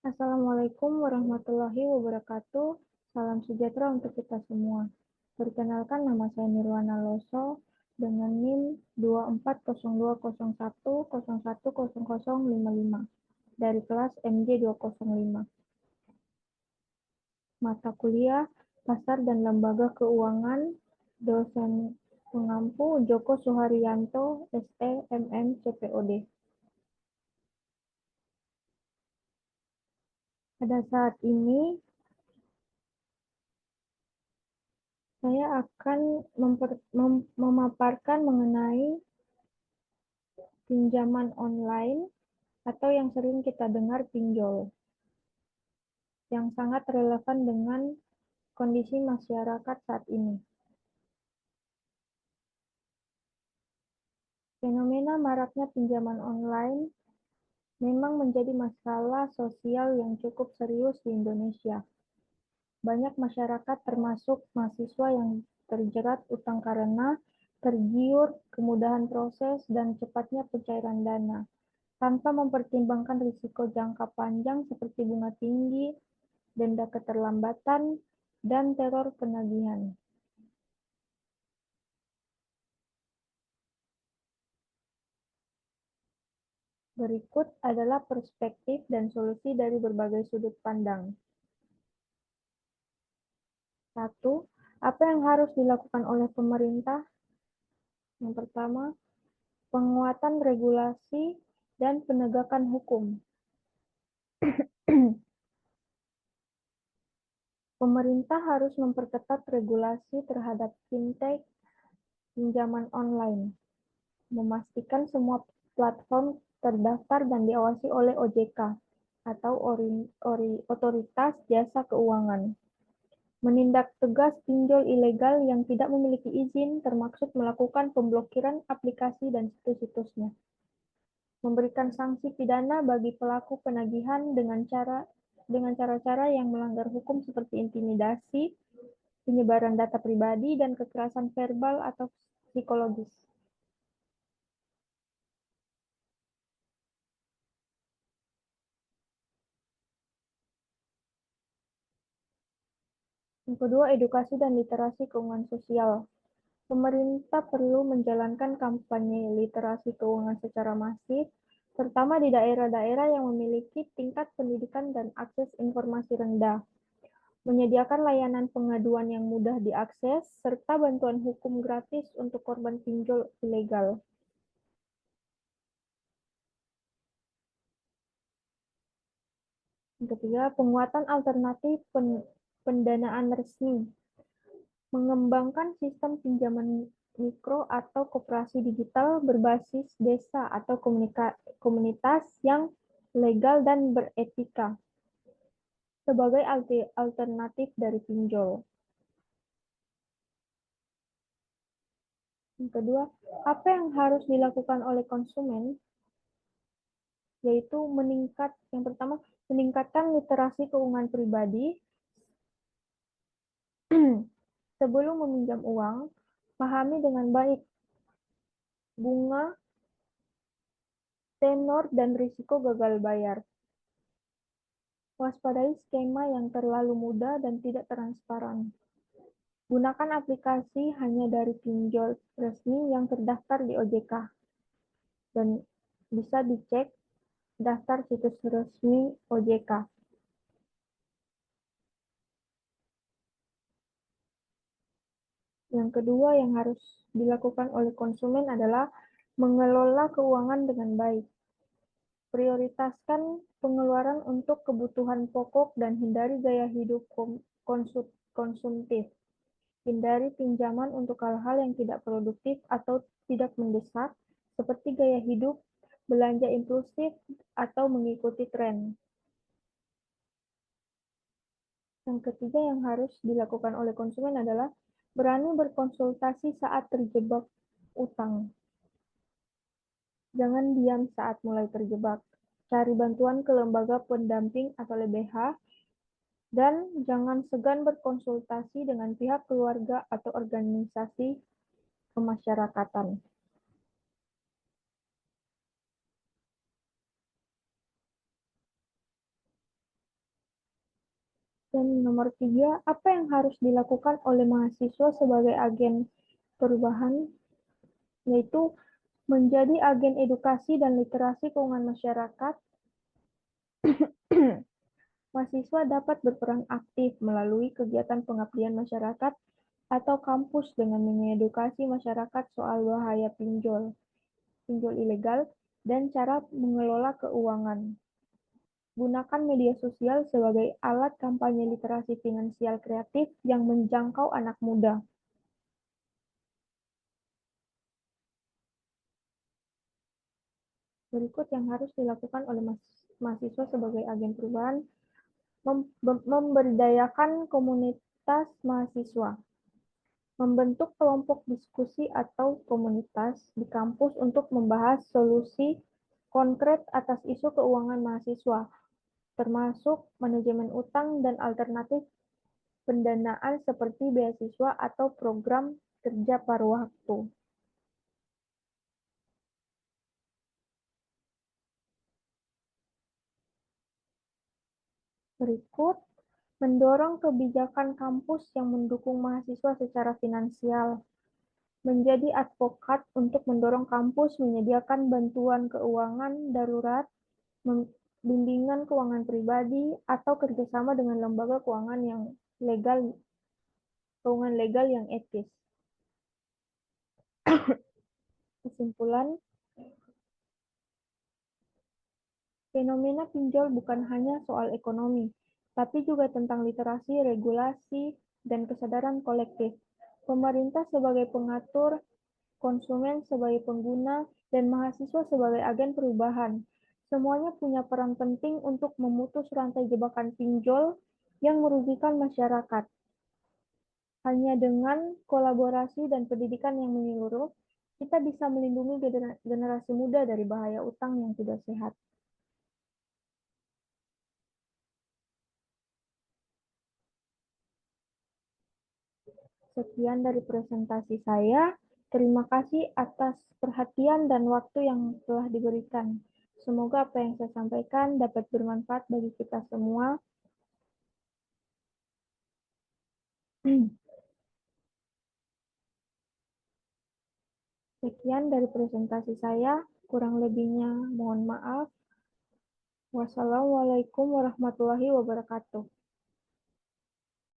Assalamualaikum warahmatullahi wabarakatuh. Salam sejahtera untuk kita semua. Perkenalkan, nama saya Nirwana Loso dengan NIM 240201010055 dari kelas MJ 205. Mata kuliah Pasar dan Lembaga Keuangan, dosen pengampu Joko Suharyanto, SE, MM, CPOD. Pada saat ini, saya akan memaparkan mengenai pinjaman online atau yang sering kita dengar pinjol, yang sangat relevan dengan kondisi masyarakat saat ini. Fenomena maraknya pinjaman online memang menjadi masalah sosial yang cukup serius di Indonesia. Banyak masyarakat termasuk mahasiswa yang terjerat utang karena tergiur kemudahan proses dan cepatnya pencairan dana, tanpa mempertimbangkan risiko jangka panjang seperti bunga tinggi, denda keterlambatan, dan teror penagihan. Berikut adalah perspektif dan solusi dari berbagai sudut pandang. 1. Apa yang harus dilakukan oleh pemerintah? Yang pertama, penguatan regulasi dan penegakan hukum. Pemerintah harus memperketat regulasi terhadap fintech pinjaman online, memastikan semua platform terdaftar dan diawasi oleh OJK atau Otoritas Jasa Keuangan. Menindak tegas pinjol ilegal yang tidak memiliki izin, termasuk melakukan pemblokiran aplikasi dan situs-situsnya. Memberikan sanksi pidana bagi pelaku penagihan dengan cara-cara yang melanggar hukum seperti intimidasi, penyebaran data pribadi, dan kekerasan verbal atau psikologis. Yang kedua, edukasi dan literasi keuangan sosial. Pemerintah perlu menjalankan kampanye literasi keuangan secara masif, terutama di daerah-daerah yang memiliki tingkat pendidikan dan akses informasi rendah. Menyediakan layanan pengaduan yang mudah diakses, serta bantuan hukum gratis untuk korban pinjol ilegal. Yang ketiga, penguatan alternatif pendanaan resmi. Mengembangkan sistem pinjaman mikro atau koperasi digital berbasis desa atau komunitas yang legal dan beretika sebagai alternatif dari pinjol. Yang kedua, apa yang harus dilakukan oleh konsumen? Yaitu yang pertama, meningkatkan literasi keuangan pribadi. Sebelum meminjam uang, pahami dengan baik bunga, tenor, dan risiko gagal bayar. Waspadai skema yang terlalu mudah dan tidak transparan. Gunakan aplikasi hanya dari pinjol resmi yang terdaftar di OJK. Dan bisa dicek daftar situs resmi OJK. Yang kedua yang harus dilakukan oleh konsumen adalah mengelola keuangan dengan baik. Prioritaskan pengeluaran untuk kebutuhan pokok dan hindari gaya hidup konsumtif. Hindari pinjaman untuk hal-hal yang tidak produktif atau tidak mendesak, seperti gaya hidup, belanja impulsif, atau mengikuti tren. Yang ketiga yang harus dilakukan oleh konsumen adalah berani berkonsultasi saat terjebak utang. Jangan diam saat mulai terjebak. Cari bantuan ke lembaga pendamping atau LBH, dan jangan segan berkonsultasi dengan pihak keluarga atau organisasi kemasyarakatan. Dan nomor 3, apa yang harus dilakukan oleh mahasiswa sebagai agen perubahan, yaitu menjadi agen edukasi dan literasi keuangan masyarakat. Mahasiswa dapat berperan aktif melalui kegiatan pengabdian masyarakat atau kampus dengan mengedukasi masyarakat soal bahaya pinjol ilegal, dan cara mengelola keuangan. Gunakan media sosial sebagai alat kampanye literasi finansial kreatif yang menjangkau anak muda. Berikut yang harus dilakukan oleh mahasiswa sebagai agen perubahan: memberdayakan komunitas mahasiswa, membentuk kelompok diskusi atau komunitas di kampus untuk membahas solusi konkret atas isu keuangan mahasiswa, termasuk manajemen utang dan alternatif pendanaan seperti beasiswa atau program kerja paruh waktu. Berikut, mendorong kebijakan kampus yang mendukung mahasiswa secara finansial, menjadi advokat untuk mendorong kampus menyediakan bantuan keuangan darurat, bimbingan keuangan pribadi, atau kerjasama dengan lembaga keuangan legal yang etis. Kesimpulan, fenomena pinjol bukan hanya soal ekonomi, tapi juga tentang literasi, regulasi, dan kesadaran kolektif. Pemerintah sebagai pengatur, konsumen sebagai pengguna, dan mahasiswa sebagai agen perubahan. Semuanya punya peran penting untuk memutus rantai jebakan pinjol yang merugikan masyarakat. Hanya dengan kolaborasi dan pendidikan yang menyeluruh, kita bisa melindungi generasi muda dari bahaya utang yang tidak sehat. Sekian dari presentasi saya. Terima kasih atas perhatian dan waktu yang telah diberikan. Semoga apa yang saya sampaikan dapat bermanfaat bagi kita semua. Sekian dari presentasi saya. Kurang lebihnya mohon maaf. Wassalamualaikum warahmatullahi wabarakatuh.